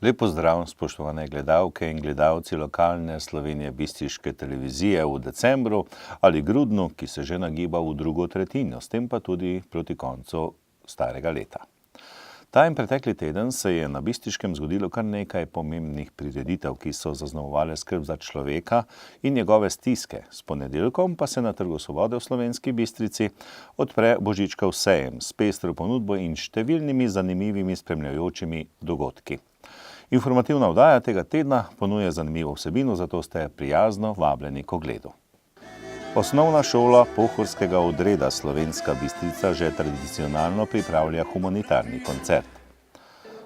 Lep pozdrav, spoštovane gledalke in gledalci lokalne Slovenije Bistriške televizije v decembru ali grudnu, ki se že nagiba v drugo tretjino, s tem pa tudi proti koncu starega leta. Ta in pretekli teden se je na Bistriškem zgodilo kar nekaj pomembnih prireditev, ki so zaznamovale skrb za človeka in njegove stiske. S ponedeljkom pa se na Trgu svobode v Slovenski Bistrici odpre Božičkov sejem s pestro ponudbo in številnimi zanimivimi spremljajočimi dogodki. Informativna oddaja tega tedna ponuja zanimivo vsebino, zato ste prijazno vabljeni k ogledu. Osnovna šola pohorskega odreda Slovenska Bistrica že tradicionalno pripravlja humanitarni koncert.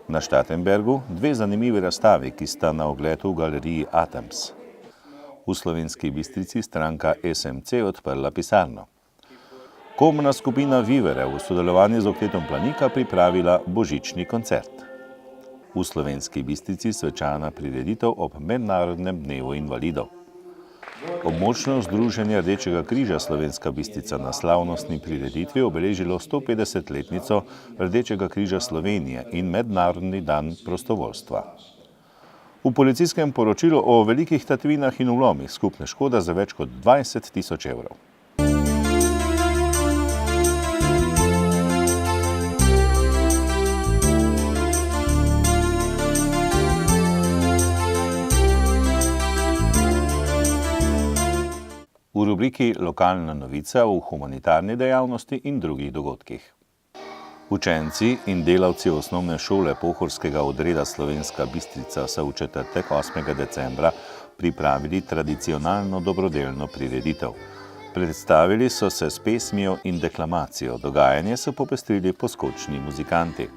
Na Štatenbergu dve zanimivi razstavi, ki sta na ogledu v galeriji Atoms. V Slovenski Bistrici stranka SMC odprla pisarno. Komorna skupina Vivere v sodelovanju z Oktetom Planika pripravila božični koncert. V Slovenski Bistrici svečana prireditev ob Mednarodnem dnevu invalidov. Območno združenje Rdečega križa Slovenska Bistrica na slavnostni prireditvi obeležilo 150-letnico Rdečega križa Slovenije in Mednarodni dan prostovoljstva. V policijskem poročilu o velikih tatvinah in vlomih skupna škoda za več kot 20 000 evrov. V rubriki Lokalna novica v humanitarni dejavnosti in drugih dogodkih. Učenci in delavci osnovne šole pohorskega odreda Slovenska Bistrica so v četrtek 8. decembra pripravili tradicionalno dobrodelno prireditev. Predstavili so se s pesmijo in deklamacijo, dogajanje so popestrili poskočni muzikanti.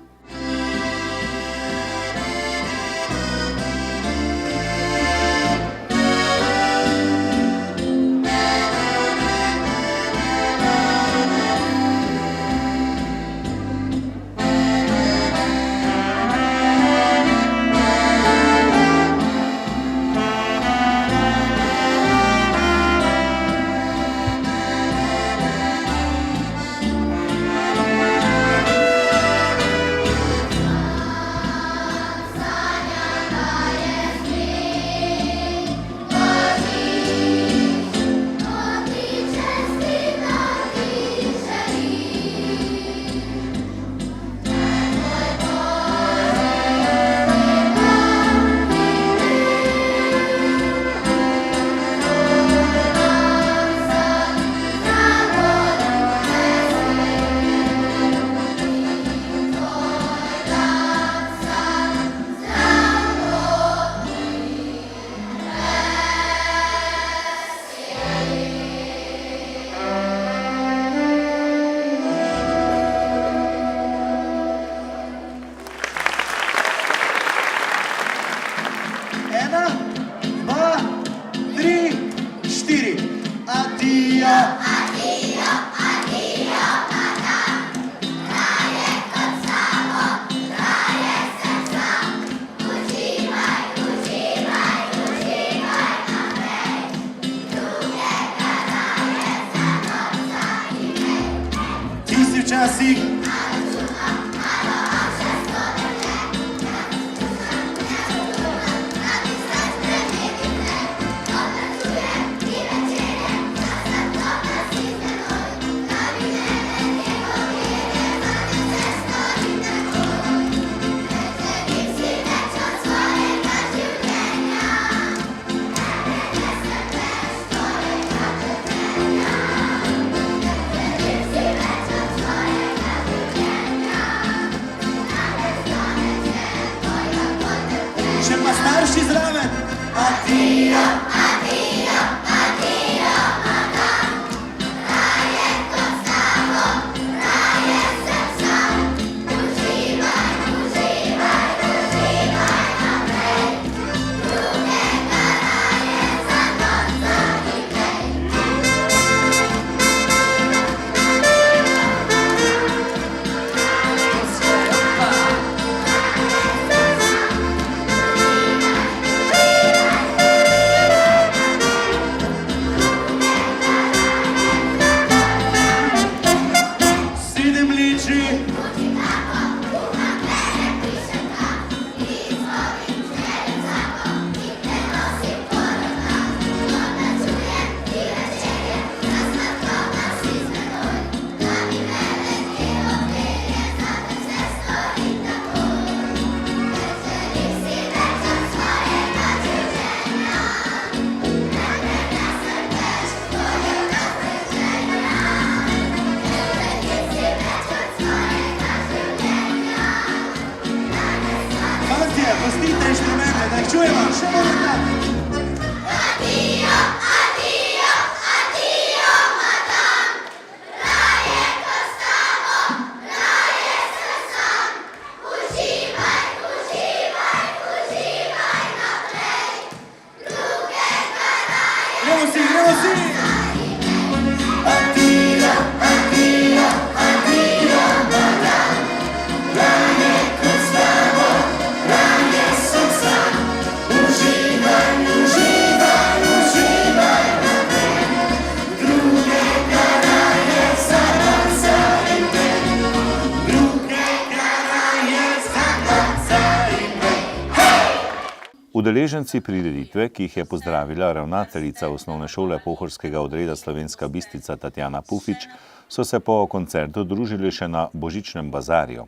Udeleženci prireditve, ki jih je pozdravila ravnateljica osnovne šole pohorskega odreda Slovenska Bistrica Tatjana Pufič, so se po koncertu družili še na božičnem bazarju.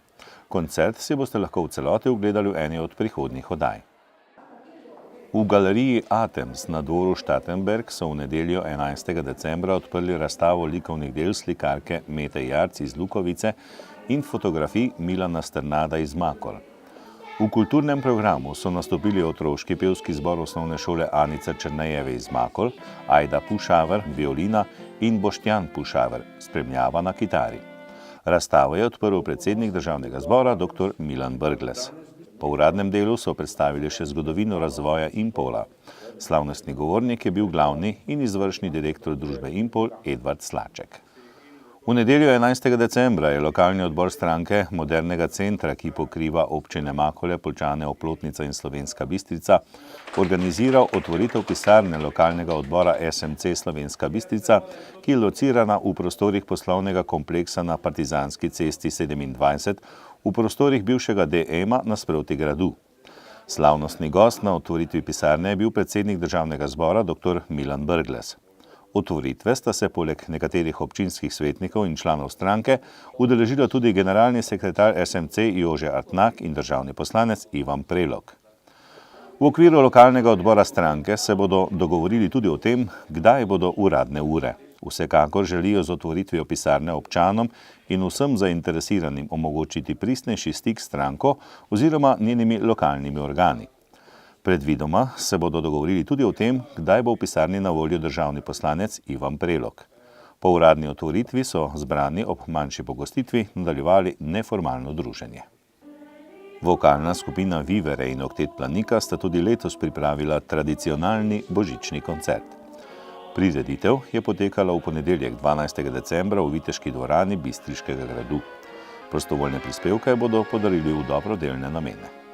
Koncert si boste lahko v celoti ogledali v eni od prihodnjih oddaj. V galeriji Atems na dvoru Štatenberg so v nedeljo 11. decembra odprli razstavo likovnih del slikarke Mete Jarc iz Lukovice in fotografij Milana Strnada iz Makol. V kulturnem programu so nastopili otroški pevski zbor osnovne šole Anice Černejeve iz Makol, Ajda Pušaver, violina in Boštjan Pušaver, spremljava na kitari. Razstavo je odprl predsednik državnega zbora dr. Milan Brglez. Po uradnem delu so predstavili še zgodovino razvoja Impola. Slavnostni govornik je bil glavni in izvršni direktor družbe Impol Edvard Slaček. V nedeljo 11. decembra je lokalni odbor stranke Modernega centra, ki pokriva občine Makole, Poljčane, Oplotnica in Slovenska Bistrica, organiziral otvoritev pisarne lokalnega odbora SMC Slovenska Bistrica, ki je locirana v prostorih poslovnega kompleksa na Partizanski cesti 27, v prostorih bivšega DM-a nasproti gradu. Slavnostni gost na otvoritvi pisarne je bil predsednik državnega zbora dr. Milan Brglez. Otvoritve sta se poleg nekaterih občinskih svetnikov in članov stranke udeležila tudi generalni sekretar SMC Jože Artnak in državni poslanec Ivan Prelog. V okviru lokalnega odbora stranke se bodo dogovorili tudi o tem, kdaj bodo uradne ure. Vsekakor želijo z otvoritvijo pisarne občanom in vsem zainteresiranim omogočiti pristnejši stik s stranko oziroma njenimi lokalnimi organi. Predvidoma se bodo dogovorili tudi o tem, kdaj bo v pisarni na voljo državni poslanec Ivan Prelog. Po uradni otvoritvi so zbrani ob manjši pogostitvi nadaljevali neformalno druženje. Vokalna skupina Vivere in Oktet Planika sta tudi letos pripravila tradicionalni božični koncert. Prireditev je potekala v ponedeljek 12. decembra v Viteški dvorani Bistriškega gradu. Prostovoljne prispevke bodo podarili v dobrodelne namene.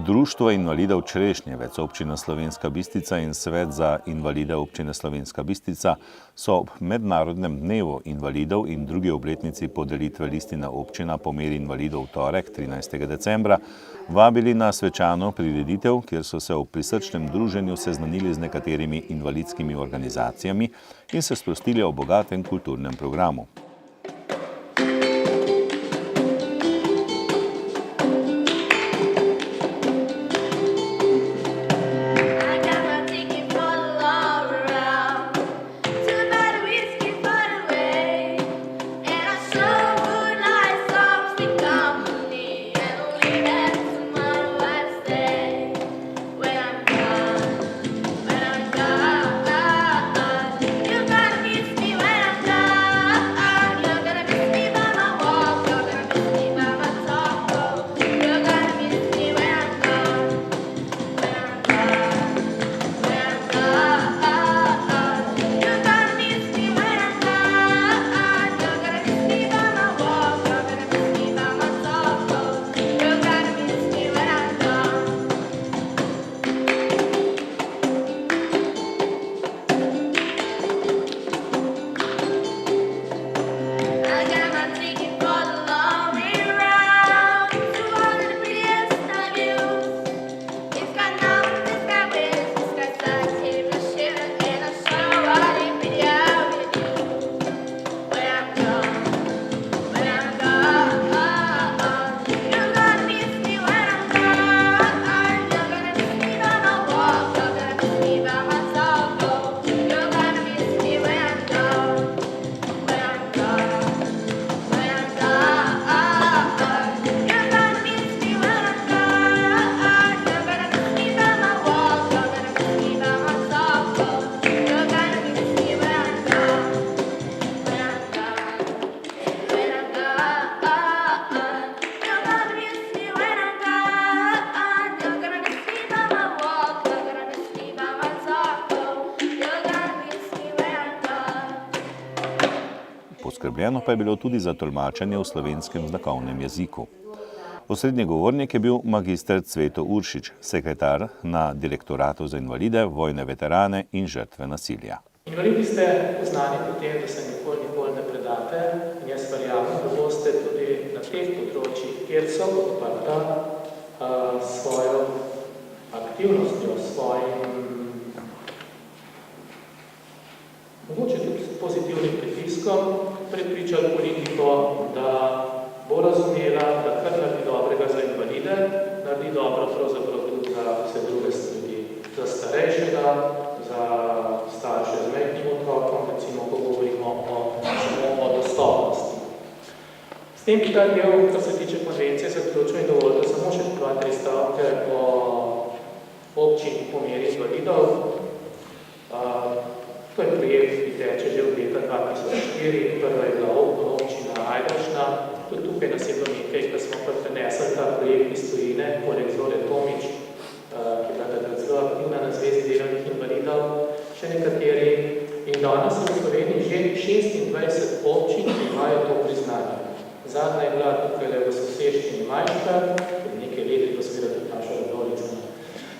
Društvo invalidov Črešnjevec, občina Slovenska Bistrica in Svet za invalide občine Slovenska Bistrica so ob Mednarodnem dnevu invalidov in drugi obletnici podelitve listine občina po meri invalidov v torek, 13. decembra, vabili na svečano prireditev, kjer so se ob prisrčnem druženju seznanili z nekaterimi invalidskimi organizacijami in se sprostili o bogatem kulturnem programu. Poskrbljeno pa je bilo tudi za tolmačenje v slovenskem znakovnem jeziku. Osrednji govornik je bil magister Cveto Uršič, sekretar na Direktoratu za invalide, vojne veterane in žrtve nasilja. Invalidi ste poznani po tem, da se nikoli ne predate in jaz verjamem, da boste tudi na teh področjih, kjer so odprta svojo aktivnostjo, svojim mogoče tudi pozitivnim pritiskom prepričali politiko, da bo razumela, da kar naredi dobrega za invalide, naredi dobro pravzaprav tudi za vse druge stvari. Za starejšega, za starše z majhnim otrokom, recimo, ko govorimo o dostopnosti. S tem bi ta del, kar se tiče konvencije, zaključil in dovolj, da samo še 2-3 stavke o občini po meri invalidov. To je projekt, ki teče že od leta 2004, prva je bila občina Ajdovšna. Tudi tukaj nas je bilo nekaj, ko smo pa prenesli ta projekt iz tujine, poleg Zore Tomič, ki je bila takrat zelo aktivna na Zvezi delovnih invalidov, še nekateri. In danes v Sloveniji že 26 občin imajo to priznanje. Zadnja je bila tukaj v soseščini Majškar, nekaj let je to seveda tudi naša Radolica,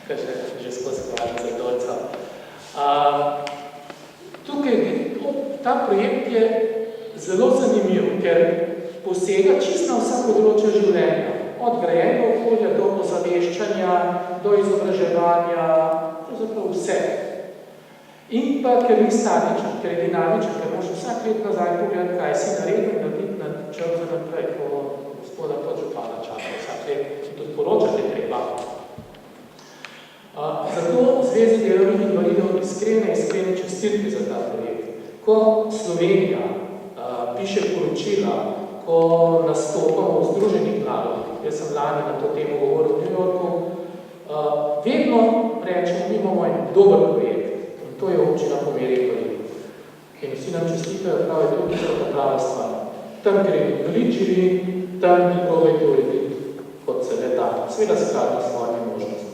kar že skozi hvala za Radolico. Tukaj ta projekt je zelo zanimiv, ker posega čisto na vsa področja življenja. Od grajenega okolja do ozaveščanja, do izobraževanja, pravzaprav vse. In pa, ker ni statičen, ker je dinamičen, ker moraš vsak let nazaj pogledati, kaj si naredil in narediti na čas za naprej, ko gospoda podžupana čaka vsak let in tudi poročati treba. Zato Zvezi delovnih invalidov iskrene čestitke za ta projekt. Ko Slovenija piše poročila, ko nastopamo v Združenih narodih, jaz sem lani na to temo govoril v New Yorku, vedno rečemo, mi imamo en dober projekt in to je občina po meri invalidov. In vsi nam čestitajo, prav je to, ki je ta prava stvar. Tam, ker je invalid živi, tam probajte urediti kot se le da, seveda skladno s svojimi možnostmi.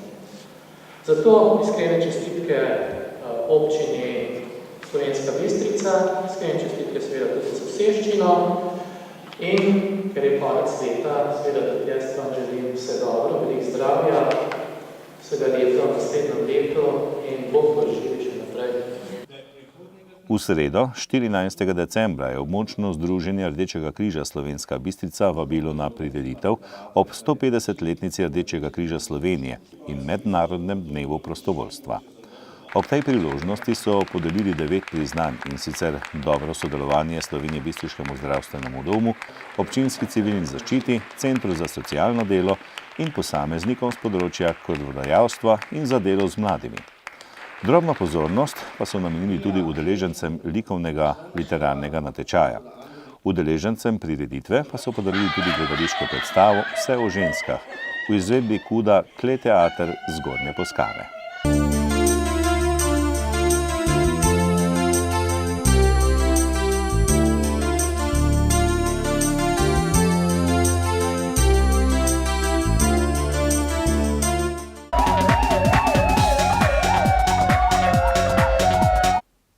Zato iskrene čestitke občini Slovenska Bistrica, iskrene čestitke seveda tudi za soseščino in ker je konec leta, seveda tudi jaz vam želim vse dobro, veliko zdravja, vsega leta v naslednjem letu in bomo živeli še naprej. V sredo, 14. decembra, je območno združenje Rdečega križa Slovenska Bistrica vabilo na prireditev ob 150-letnici Rdečega križa Slovenije in Mednarodnem dnevu prostovoljstva. Ob tej priložnosti so podelili 9 priznanj, in sicer dobro sodelovanje Slovenije Bistriškemu zdravstvenemu domu, občinski civilni zaščiti, Centru za socialno delo in posameznikom z področja krvodajalstva in za delo z mladimi. Drobno pozornost pa so namenili tudi udeležencem likovnega literarnega natečaja. Udeležencem prireditve pa so podarili tudi gledališko predstavo Vse o ženskah v izvedbi KUD-a Kleteater Zgornje Poskave.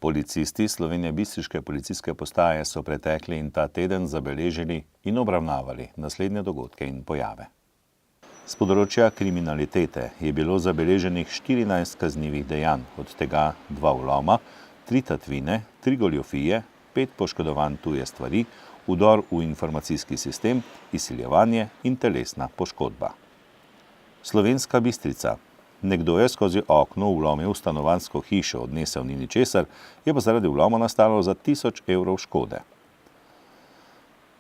Policisti Slovenije Bistriške policijske postaje so pretekli in ta teden zabeležili in obravnavali naslednje dogodke in pojave. Z področja kriminalitete je bilo zabeleženih 14 kaznivih dejanj, od tega 2 vloma, 3 tatvine, 3 goljufije, 5 poškodovanj tuje stvari, vdor v informacijski sistem, izsiljevanje in telesna poškodba. Slovenska Bistrica. Nekdo je skozi okno vlomil v stanovanjsko hišo, odnesel ni ničesar, je pa zaradi vloma nastalo za 1000 evrov škode.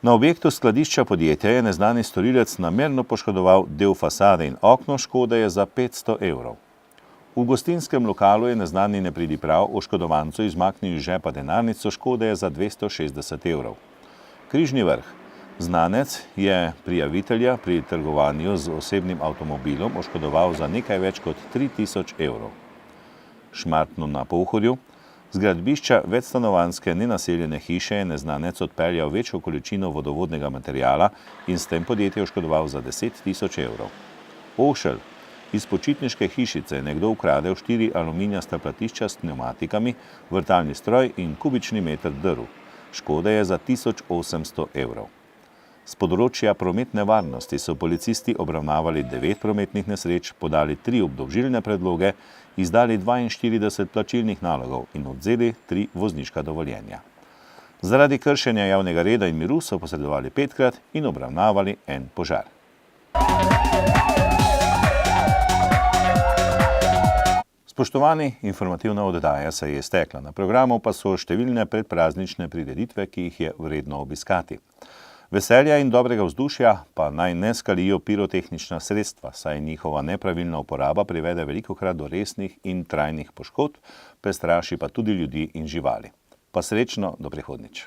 Na objektu skladišča podjetja je neznani storilec namerno poškodoval del fasade in okno, škode je za 500 evrov. V gostinskem lokalu je neznani nepridiprav oškodovancu izmaknil iz žepa denarnico, škode je za 260 evrov. Križni Vrh. Znanec je prijavitelja pri trgovanju z osebnim avtomobilom oškodoval za nekaj več kot 3000 evrov. Šmartno na Pohorju. Z gradbišča večstanovanjske nenaseljene hiše je neznanec odpeljal večjo količino vodovodnega materiala in s tem podjetje oškodoval za 10 000 evrov. Ošelj. Iz počitniške hišice je nekdo ukradel 4 aluminijasta platišča s pneumatikami, vrtalni stroj in kubični meter drv. Škode je za 1800 evrov. Z področja prometne varnosti so policisti obravnavali 9 prometnih nesreč, podali 3 obdolžilne predloge, izdali 42 plačilnih nalogov in odvzeli 3 vozniška dovoljenja. Zaradi kršenja javnega reda in miru so posredovali 5-krat in obravnavali 1 požar. Spoštovani, informativna oddaja se je iztekla. Na programu pa so številne predpraznične prireditve, ki jih je vredno obiskati. Veselja in dobrega vzdušja pa naj ne skalijo pirotehnična sredstva, saj njihova nepravilna uporaba privede velikokrat do resnih in trajnih poškodb, prestraši pa tudi ljudi in živali. Pa srečno do prihodnjič.